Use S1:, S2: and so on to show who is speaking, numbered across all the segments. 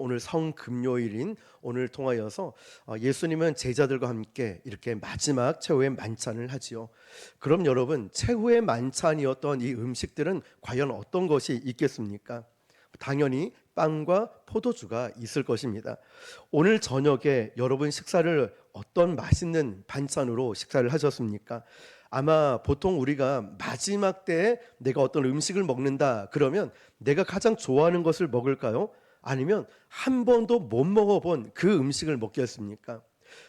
S1: 오늘 성금요일인 오늘 통하여서 예수님은 제자들과 함께 이렇게 마지막 최후의 만찬을 하지요. 그럼 여러분, 최후의 만찬이었던 이 음식들은 과연 어떤 것이 있겠습니까? 당연히 빵과 포도주가 있을 것입니다. 오늘 저녁에 여러분 식사를 어떤 맛있는 반찬으로 식사를 하셨습니까? 아마 보통 우리가 마지막 때에 내가 어떤 음식을 먹는다 그러면 내가 가장 좋아하는 것을 먹을까요? 아니면 한 번도 못 먹어본 그 음식을 먹겠습니까?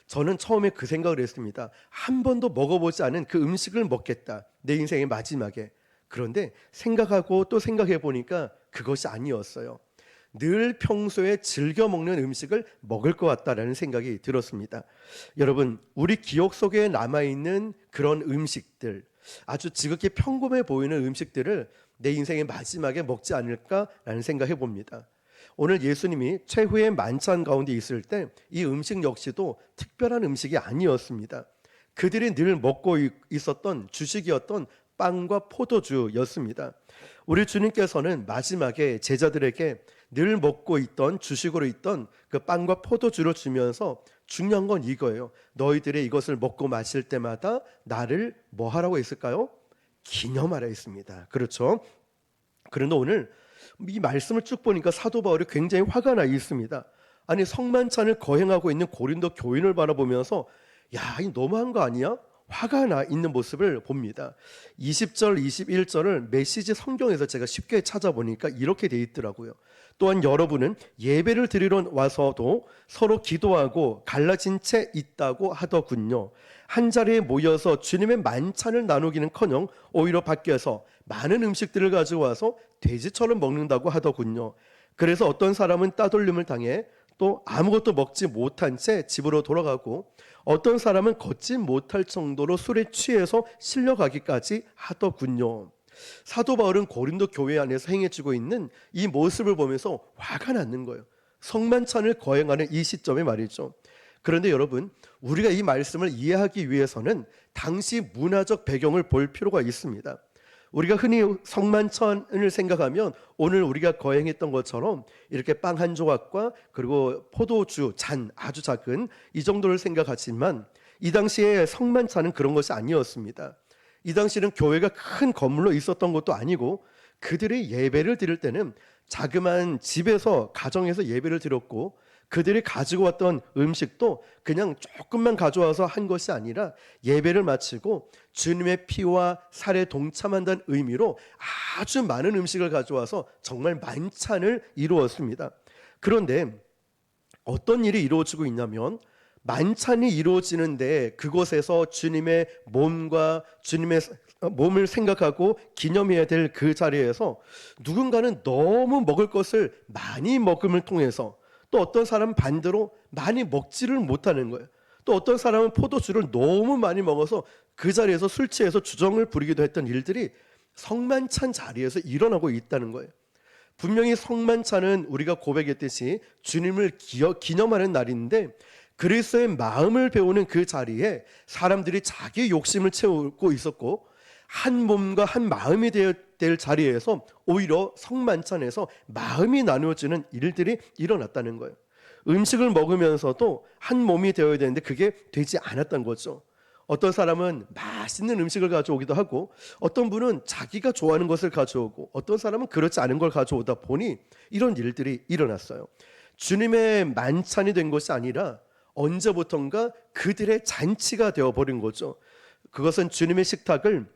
S1: 저는 처음에 그 생각을 했습니다. 한 번도 먹어보지 않은 그 음식을 먹겠다, 내 인생의 마지막에. 그런데 생각하고 또 생각해 보니까 그것이 아니었어요. 늘 평소에 즐겨 먹는 음식을 먹을 것 같다라는 생각이 들었습니다. 여러분, 우리 기억 속에 남아있는 그런 음식들, 아주 지극히 평범해 보이는 음식들을 내 인생의 마지막에 먹지 않을까라는 생각해 봅니다. 오늘 예수님이 최후의 만찬 가운데 있을 때 이 음식 역시도 특별한 음식이 아니었습니다. 그들이 늘 먹고 있었던 주식이었던 빵과 포도주였습니다. 우리 주님께서는 마지막에 제자들에게 늘 먹고 있던 주식으로 있던 그 빵과 포도주를 주면서 중요한 건 이거예요. 너희들이 이것을 먹고 마실 때마다 나를 뭐 하라고 했을까요? 기념하라 했습니다. 그렇죠? 그런데 오늘 이 말씀을 쭉 보니까 사도 바울이 굉장히 화가 나 있습니다. 아니, 성만찬을 거행하고 있는 고린도 교인을 바라보면서 야, 이 너무한 거 아니야? 화가 나 있는 모습을 봅니다. 20절, 21절을 메시지 성경에서 제가 쉽게 찾아보니까 이렇게 돼 있더라고요. 또한 여러분은 예배를 드리러 와서도 서로 기도하고 갈라진 채 있다고 하더군요. 한 자리에 모여서 주님의 만찬을 나누기는커녕 오히려 밖에서 많은 음식들을 가지고 와서 돼지처럼 먹는다고 하더군요. 그래서 어떤 사람은 따돌림을 당해 또 아무것도 먹지 못한 채 집으로 돌아가고, 어떤 사람은 걷지 못할 정도로 술에 취해서 실려가기까지 하더군요. 사도 바울은 고린도 교회 안에서 행해지고 있는 이 모습을 보면서 화가 나는 거예요. 성만찬을 거행하는 이 시점에 말이죠. 그런데 여러분, 우리가 이 말씀을 이해하기 위해서는 당시 문화적 배경을 볼 필요가 있습니다. 우리가 흔히 성만찬을 생각하면 오늘 우리가 거행했던 것처럼 이렇게 빵 한 조각과 그리고 포도주 잔, 아주 작은 이 정도를 생각하지만, 이 당시에 성만찬은 그런 것이 아니었습니다. 이 당시는 교회가 큰 건물로 있었던 것도 아니고, 그들이 예배를 드릴 때는 자그마한 집에서, 가정에서 예배를 드렸고, 그들이 가지고 왔던 음식도 그냥 조금만 가져와서 한 것이 아니라 예배를 마치고 주님의 피와 살에 동참한다는 의미로 아주 많은 음식을 가져와서 정말 만찬을 이루었습니다. 그런데 어떤 일이 이루어지고 있냐면, 만찬이 이루어지는데 그곳에서 주님의 몸과 주님의 몸을 생각하고 기념해야 될 그 자리에서 누군가는 너무 먹을 것을 많이 먹음을 통해서, 또 어떤 사람은 반대로 많이 먹지를 못하는 거예요. 또 어떤 사람은 포도주를 너무 많이 먹어서 그 자리에서 술 취해서 주정을 부리기도 했던 일들이 성만찬 자리에서 일어나고 있다는 거예요. 분명히 성만찬은 우리가 고백했듯이 주님을 기념하는 날인데, 그리스도의 마음을 배우는 그 자리에 사람들이 자기 욕심을 채우고 있었고, 한 몸과 한 마음이 될 자리에서 오히려 성만찬에서 마음이 나누어지는 일들이 일어났다는 거예요. 음식을 먹으면서도 한 몸이 되어야 되는데 그게 되지 않았던 거죠. 어떤 사람은 맛있는 음식을 가져오기도 하고, 어떤 분은 자기가 좋아하는 것을 가져오고, 어떤 사람은 그렇지 않은 걸 가져오다 보니 이런 일들이 일어났어요. 주님의 만찬이 된 것이 아니라 언제부턴가 그들의 잔치가 되어버린 거죠. 그것은 주님의 식탁을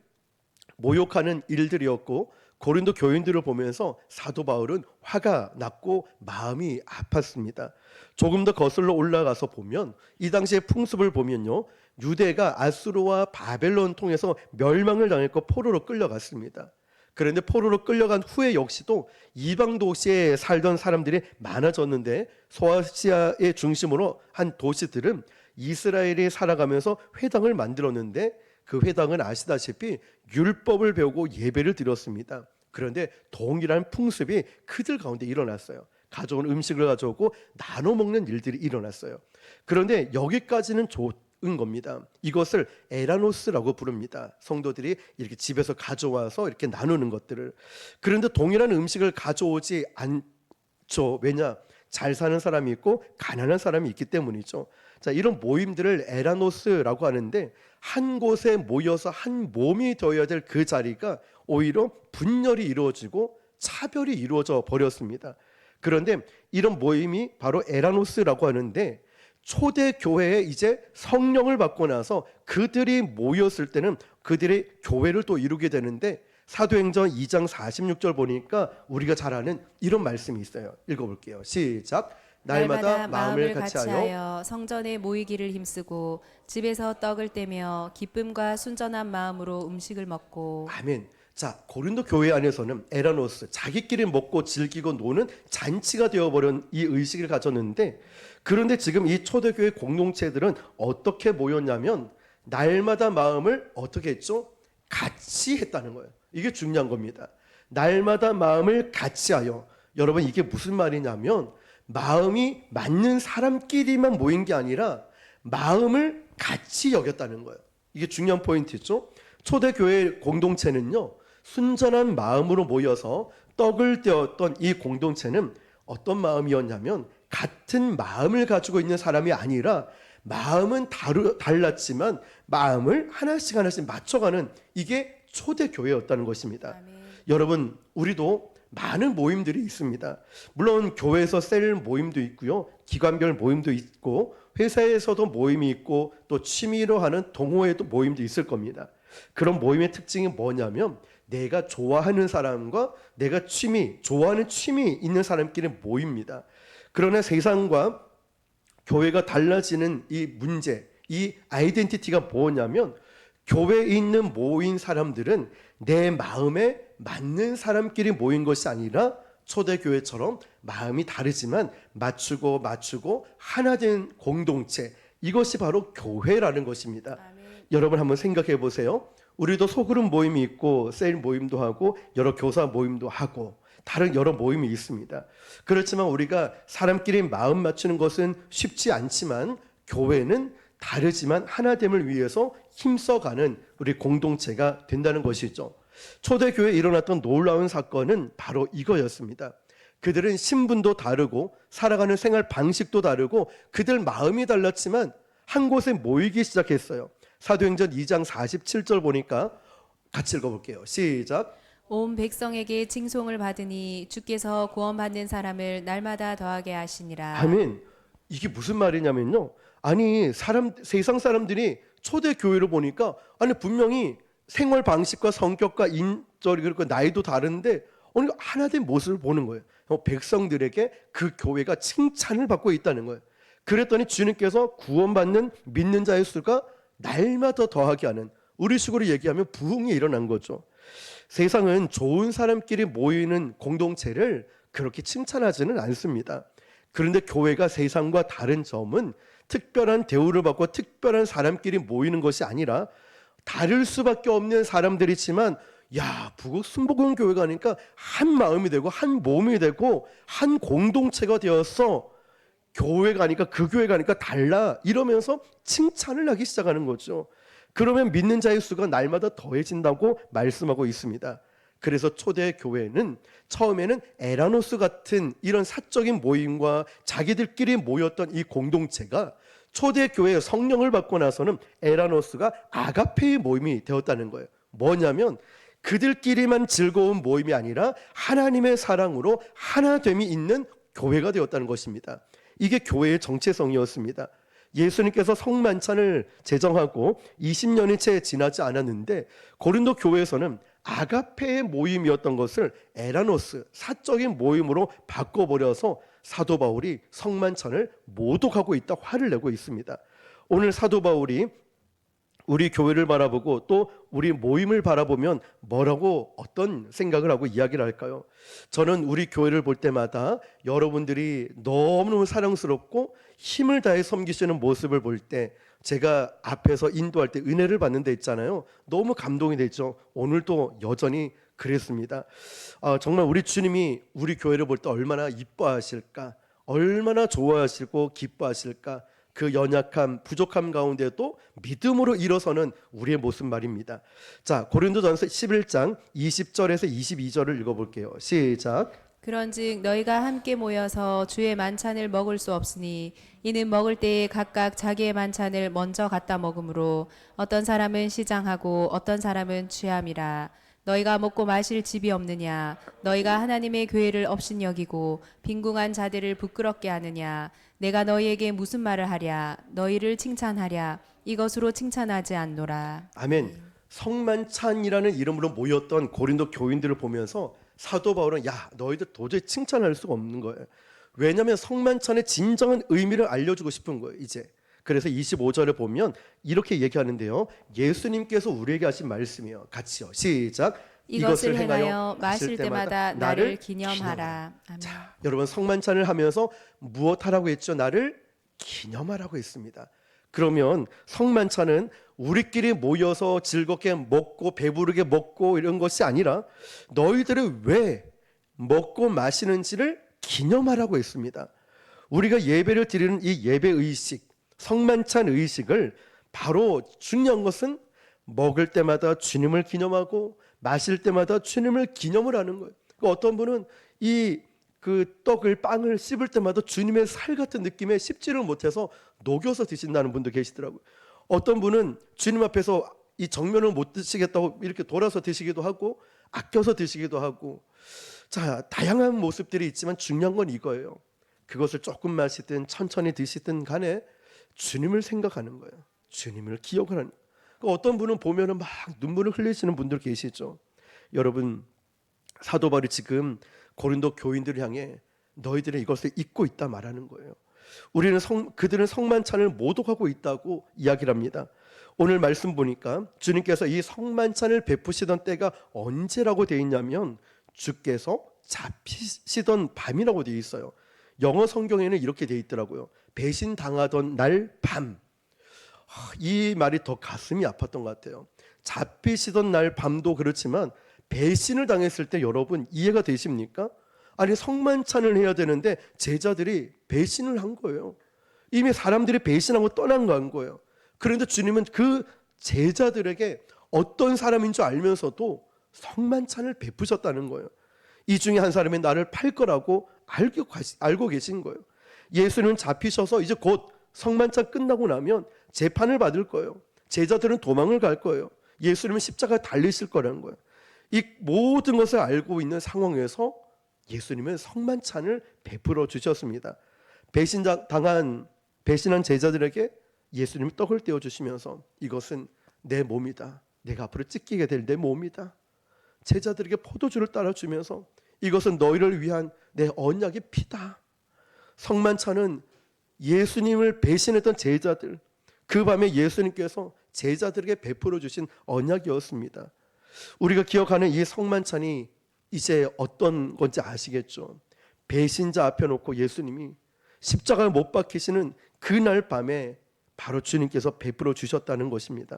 S1: 모욕하는 일들이었고, 고린도 교인들을 보면서 사도 바울은 화가 났고 마음이 아팠습니다. 조금 더 거슬러 올라가서 보면 이 당시의 풍습을 보면요, 유대가 아수르와 바벨론 통해서 멸망을 당했고 포로로 끌려갔습니다. 그런데 포로로 끌려간 후에 역시도 이방 도시에 살던 사람들이 많아졌는데, 소아시아의 중심으로 한 도시들은 이스라엘이 살아가면서 회당을 만들었는데, 그 회당은 아시다시피 율법을 배우고 예배를 드렸습니다. 그런데 동일한 풍습이 그들 가운데 일어났어요. 가져온 음식을 가져오고 나눠 먹는 일들이 일어났어요. 그런데 여기까지는 좋은 겁니다. 이것을 에라노스라고 부릅니다. 성도들이 이렇게 집에서 가져와서 이렇게 나누는 것들을. 그런데 동일한 음식을 가져오지 않죠. 왜냐? 잘 사는 사람이 있고 가난한 사람이 있기 때문이죠. 자, 이런 모임들을 에라노스라고 하는데 한 곳에 모여서 한 몸이 되어야 될 그 자리가 오히려 분열이 이루어지고 차별이 이루어져 버렸습니다. 그런데 이런 모임이 바로 에라노스라고 하는데 초대 교회에 이제 성령을 받고 나서 그들이 모였을 때는 그들이 교회를 또 이루게 되는데 사도행전 2장 46절 보니까 우리가 잘 아는 이런 말씀이 있어요. 읽어볼게요. 시작. 날마다 마음을 같이하여
S2: 성전에 모이기를 힘쓰고 집에서 떡을 떼며 기쁨과 순전한 마음으로 음식을 먹고.
S1: 아멘. 자, 고린도 교회 안에서는 에라노스, 자기끼리 먹고 즐기고 노는 잔치가 되어버린 이 의식을 가졌는데, 그런데 지금 이 초대교회 공동체들은 어떻게 모였냐면 날마다 마음을 어떻게 했죠? 같이 했다는 거예요. 이게 중요한 겁니다. 날마다 마음을 같이 하여. 여러분, 이게 무슨 말이냐면 마음이 맞는 사람끼리만 모인 게 아니라 마음을 같이 여겼다는 거예요. 이게 중요한 포인트죠. 초대교회 공동체는요, 순전한 마음으로 모여서 떡을 떼었던 이 공동체는 어떤 마음이었냐면 같은 마음을 가지고 있는 사람이 아니라 마음은 달랐지만 마음을 하나씩 하나씩 맞춰가는, 이게 초대교회였다는 것입니다.
S2: 아멘.
S1: 여러분, 우리도 많은 모임들이 있습니다. 물론 교회에서 셀 모임도 있고요, 기관별 모임도 있고, 회사에서도 모임이 있고, 또 취미로 하는 동호회도 모임도 있을 겁니다. 그런 모임의 특징이 뭐냐면 내가 좋아하는 사람과 내가 좋아하는 취미 있는 사람끼리 모입니다. 그러나 세상과 교회가 달라지는 이 문제, 이 아이덴티티가 뭐냐면 교회에 있는 모인 사람들은 내 마음에 맞는 사람끼리 모인 것이 아니라 초대교회처럼 마음이 다르지만 맞추고 하나 된 공동체, 이것이 바로 교회라는 것입니다.
S2: 아멘.
S1: 여러분 한번 생각해 보세요. 우리도 소그룹 모임이 있고 셀 모임도 하고 여러 교사 모임도 하고 다른 여러 모임이 있습니다. 그렇지만 우리가 사람끼리 마음 맞추는 것은 쉽지 않지만 교회는 다르지만 하나됨을 위해서 힘써가는 우리 공동체가 된다는 것이죠. 초대교회에 일어났던 놀라운 사건은 바로 이거였습니다. 그들은 신분도 다르고 살아가는 생활 방식도 다르고 그들 마음이 달랐지만 한 곳에 모이기 시작했어요. 사도행전 2장 47절 보니까 같이 읽어볼게요. 시작.
S2: 온 백성에게 칭송을 받으니 주께서 구원받는 사람을 날마다 더하게 하시니라.
S1: 아멘. 이게 무슨 말이냐면요, 아니 세상 사람들이 초대교회를 보니까 아니 분명히 생활 방식과 성격과 인절 그리고 나이도 다른데 어느 하나된 모습을 보는 거예요. 백성들에게 그 교회가 칭찬을 받고 있다는 거예요. 그랬더니 주님께서 구원받는 믿는 자의 수가 날마다 더하게 하는, 우리식으로 얘기하면 부흥이 일어난 거죠. 세상은 좋은 사람끼리 모이는 공동체를 그렇게 칭찬하지는 않습니다. 그런데 교회가 세상과 다른 점은 특별한 대우를 받고 특별한 사람끼리 모이는 것이 아니라 다를 수밖에 없는 사람들이지만 북옥 순복음 교회 가니까 한 마음이 되고 한 몸이 되고 한 공동체가 되어서 교회 가니까 그 교회 가니까 달라 이러면서 칭찬을 하기 시작하는 거죠. 그러면 믿는 자의 수가 날마다 더해진다고 말씀하고 있습니다. 그래서 초대 교회는 처음에는 에라노스 같은 이런 사적인 모임과 자기들끼리 모였던 이 공동체가 초대 교회의 성령을 받고 나서는 에라노스가 아가페의 모임이 되었다는 거예요. 뭐냐면 그들끼리만 즐거운 모임이 아니라 하나님의 사랑으로 하나됨이 있는 교회가 되었다는 것입니다. 이게 교회의 정체성이었습니다. 예수님께서 성만찬을 제정하고 20년이 채 지나지 않았는데 고린도 교회에서는 아가페의 모임이었던 것을 에라노스, 사적인 모임으로 바꿔버려서 사도 바울이 성만찬을 모독하고 있다 화를 내고 있습니다. 오늘 사도 바울이 우리 교회를 바라보고 또 우리 모임을 바라보면 뭐라고 어떤 생각을 하고 이야기를 할까요? 저는 우리 교회를 볼 때마다 여러분들이 너무너무 사랑스럽고 힘을 다해 섬기시는 모습을 볼 때 제가 앞에서 인도할 때 은혜를 받는 데 있잖아요. 너무 감동이 되죠. 오늘도 여전히 그랬습니다. 정말 우리 주님이 우리 교회를 볼 때 얼마나 이뻐하실까, 얼마나 좋아하시고 기뻐하실까. 그 연약함, 부족함 가운데도 믿음으로 일어서는 우리의 모습 말입니다. 자, 고린도전서 11장 20절에서 22절을 읽어볼게요. 시작.
S2: 그런즉 너희가 함께 모여서 주의 만찬을 먹을 수 없으니 이는 먹을 때에 각각 자기의 만찬을 먼저 갖다 먹으므로 어떤 사람은 시장하고 어떤 사람은 취함이라. 너희가 먹고 마실 집이 없느냐? 너희가 하나님의 교회를 업신여기고 빈궁한 자들을 부끄럽게 하느냐? 내가 너희에게 무슨 말을 하랴? 너희를 칭찬하랴? 이것으로 칭찬하지 않노라.
S1: 아멘. 성만찬이라는 이름으로 모였던 고린도 교인들을 보면서 사도 바울은 야, 너희들 도저히 칭찬할 수가 없는 거예요. 왜냐하면 성만찬의 진정한 의미를 알려주고 싶은 거예요. 이제 그래서 25절에 보면 이렇게 얘기하는데요. 예수님께서 우리에게 하신 말씀이요. 같이요. 시작.
S2: 이것을 행하여 마실 때마다 나를 기념하라. 아멘.
S1: 자, 여러분 성만찬을 하면서 무엇 하라고 했죠? 나를 기념하라고 했습니다. 그러면 성만찬은 우리끼리 모여서 즐겁게 먹고 배부르게 먹고 이런 것이 아니라 너희들이 왜 먹고 마시는지를 기념하라고 했습니다. 우리가 예배를 드리는 이 예배 의식, 성만찬 의식을 바로 중요한 것은 먹을 때마다 주님을 기념하고 마실 때마다 주님을 기념을 하는 거예요. 어떤 분은 그 떡을 빵을 씹을 때마다 주님의 살 같은 느낌에 씹지를 못해서 녹여서 드신다는 분도 계시더라고요. 어떤 분은 주님 앞에서 이 정면을 못 드시겠다고 이렇게 돌아서 드시기도 하고 아껴서 드시기도 하고, 자, 다양한 모습들이 있지만 중요한 건 이거예요. 그것을 조금 마시든 천천히 드시든 간에 주님을 생각하는 거예요. 주님을 기억하는. 어떤 분은 보면은 막 눈물을 흘리시는 분들 계시죠. 여러분, 사도 바울이 지금 고린도 교인들을 향해 너희들은 이것을 잊고 있다 말하는 거예요. 그들은 성만찬을 모독하고 있다고 이야기를 합니다. 오늘 말씀 보니까 주님께서 이 성만찬을 베푸시던 때가 언제라고 되어 있냐면 주께서 잡히시던 밤이라고 되어 있어요. 영어 성경에는 이렇게 되어 있더라고요. 배신당하던 날 밤. 이 말이 더 가슴이 아팠던 것 같아요. 잡히시던 날 밤도 그렇지만 배신을 당했을 때 여러분 이해가 되십니까? 아니, 성만찬을 해야 되는데 제자들이 배신을 한 거예요. 이미 사람들이 배신하고 떠난 거예요. 그런데 주님은 그 제자들에게 어떤 사람인 줄 알면서도 성만찬을 베푸셨다는 거예요. 이 중에 한 사람이 나를 팔 거라고 알고 계신 거예요. 예수는 잡히셔서 이제 곧 성만찬 끝나고 나면 재판을 받을 거예요. 제자들은 도망을 갈 거예요. 예수님은 십자가에 달리실 거라는 거예요. 이 모든 것을 알고 있는 상황에서 예수님은 성만찬을 베풀어 주셨습니다. 배신한 제자들에게 예수님이 떡을 떼어 주시면서 이것은 내 몸이다. 내가 앞으로 찢기게 될 내 몸이다. 제자들에게 포도주를 따라 주면서 이것은 너희를 위한 내 언약의 피다. 성만찬은 예수님을 배신했던 제자들, 그 밤에 예수님께서 제자들에게 베풀어 주신 언약이었습니다. 우리가 기억하는 이 성만찬이 이제 어떤 건지 아시겠죠? 배신자 앞에 놓고 예수님이 십자가에 못 박히시는 그날 밤에 바로 주님께서 베풀어 주셨다는 것입니다.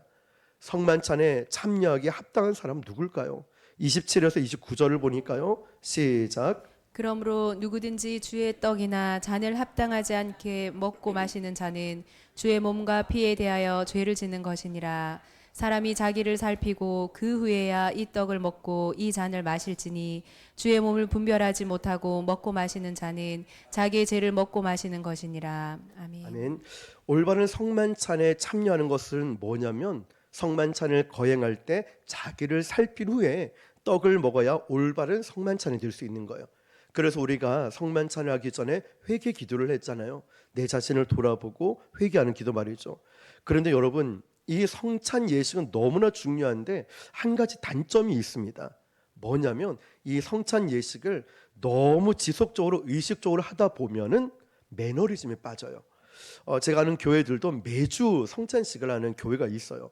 S1: 성만찬에 참여하기에 합당한 사람 누굴까요? 27에서 29절을 보니까요. 시작.
S2: 그러므로 누구든지 주의 떡이나 잔을 합당하지 않게 먹고 마시는 자는 주의 몸과 피에 대하여 죄를 짓는 것이니라. 사람이 자기를 살피고 그 후에야 이 떡을 먹고 이 잔을 마실지니 주의 몸을 분별하지 못하고 먹고 마시는 자는 자기의 죄를 먹고 마시는 것이니라. 아멘.
S1: 아멘. 올바른 성만찬에 참여하는 것은 뭐냐면 성만찬을 거행할 때 자기를 살핀 후에 떡을 먹어야 올바른 성만찬이 될 수 있는 거예요. 그래서 우리가 성만찬을 하기 전에 회개 기도를 했잖아요. 내 자신을 돌아보고 회개하는 기도 말이죠. 그런데 여러분, 이 성찬 예식은 너무나 중요한데 한 가지 단점이 있습니다. 뭐냐면 이 성찬 예식을 너무 지속적으로 의식적으로 하다 보면은 매너리즘에 빠져요. 제가 아는 교회들도 매주 성찬식을 하는 교회가 있어요.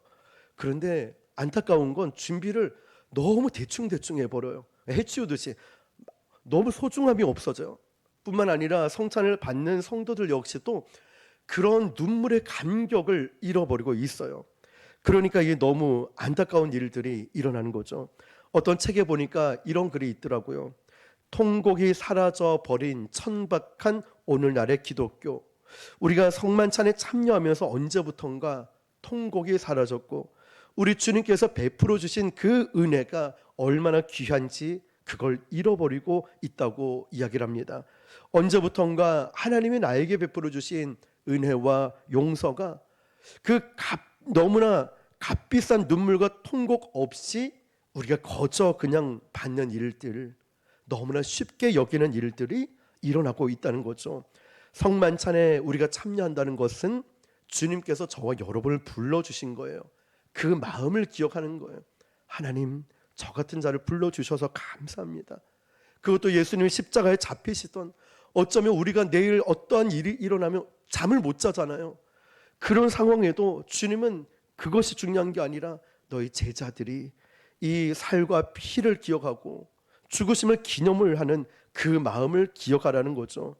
S1: 그런데 안타까운 건 준비를 너무 대충 해버려요. 해치우듯이 너무 소중함이 없어져요. 뿐만 아니라 성찬을 받는 성도들 역시도 그런 눈물의 감격을 잃어버리고 있어요. 그러니까 이게 너무 안타까운 일들이 일어나는 거죠. 어떤 책에 보니까 이런 글이 있더라고요. 통곡이 사라져 버린 천박한 오늘날의 기독교. 우리가 성만찬에 참여하면서 언제부턴가 통곡이 사라졌고 우리 주님께서 베풀어 주신 그 은혜가 얼마나 귀한지 그걸 잃어버리고 있다고 이야기를 합니다. 언제부턴가 하나님이 나에게 베풀어 주신 은혜와 용서가 너무나 값비싼 눈물과 통곡 없이 우리가 거저 그냥 받는 일들, 너무나 쉽게 여기는 일들이 일어나고 있다는 거죠. 성만찬에 우리가 참여한다는 것은 주님께서 저와 여러분을 불러주신 거예요. 그 마음을 기억하는 거예요. 하나님, 저 같은 자를 불러주셔서 감사합니다. 그것도 예수님이 십자가에 잡히시던, 어쩌면 우리가 내일 어떠한 일이 일어나면 잠을 못 자잖아요. 그런 상황에도 주님은 그것이 중요한 게 아니라 너희 제자들이 이 살과 피를 기억하고 죽으심을 기념을 하는 그 마음을 기억하라는 거죠.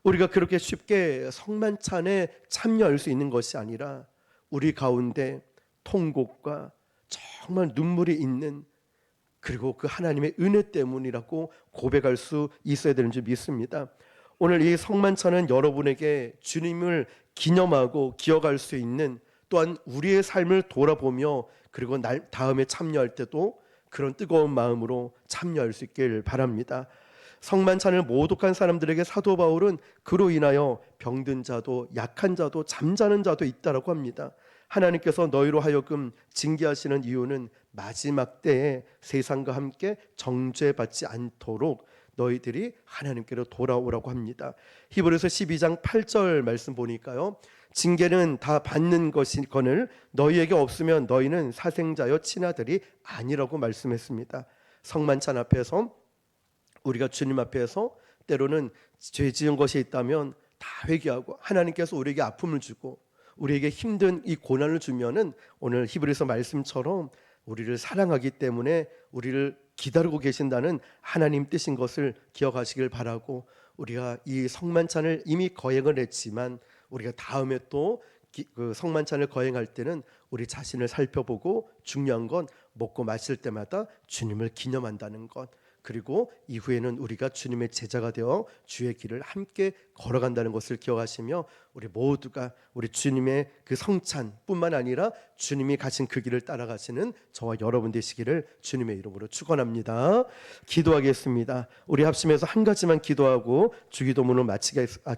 S1: 우리가 그렇게 쉽게 성만찬에 참여할 수 있는 것이 아니라 우리 가운데 통곡과 정말 눈물이 있는, 그리고 그 하나님의 은혜 때문이라고 고백할 수 있어야 되는 줄 믿습니다. 오늘 이 성만찬은 여러분에게 주님을 기념하고 기억할 수 있는, 또한 우리의 삶을 돌아보며 그리고 다음에 참여할 때도 그런 뜨거운 마음으로 참여할 수 있길 바랍니다. 성만찬을 모독한 사람들에게 사도 바울은 그로 인하여 병든 자도 약한 자도 잠자는 자도 있다라고 합니다. 하나님께서 너희로 하여금 징계하시는 이유는 마지막 때에 세상과 함께 정죄받지 않도록 너희들이 하나님께로 돌아오라고 합니다. 히브리서 12장 8절 말씀 보니까요, 징계는 다 받는 것이거늘 너희에게 없으면 너희는 사생자여 친아들이 아니라고 말씀했습니다. 성만찬 앞에서 우리가 주님 앞에서 때로는 죄 지은 것이 있다면 다 회개하고, 하나님께서 우리에게 아픔을 주고 우리에게 힘든 이 고난을 주면은 오늘 히브리서 말씀처럼 우리를 사랑하기 때문에 우리를 기다리고 계신다는 하나님 뜻인 것을 기억하시길 바라고, 우리가 이 성만찬을 이미 거행을 했지만 우리가 다음에 또 그 성만찬을 거행할 때는 우리 자신을 살펴보고, 중요한 건 먹고 마실 때마다 주님을 기념한다는 것, 그리고 이후에는 우리가 주님의 제자가 되어 주의 길을 함께 걸어간다는 것을 기억하시며, 우리 모두가 우리 주님의 그 성찬뿐만 아니라 주님이 가신 그 길을 따라가시는 저와 여러분 되시기를 주님의 이름으로 축원합니다. 기도하겠습니다. 우리 합심해서 한 가지만 기도하고 주기도문을 마치겠습니다.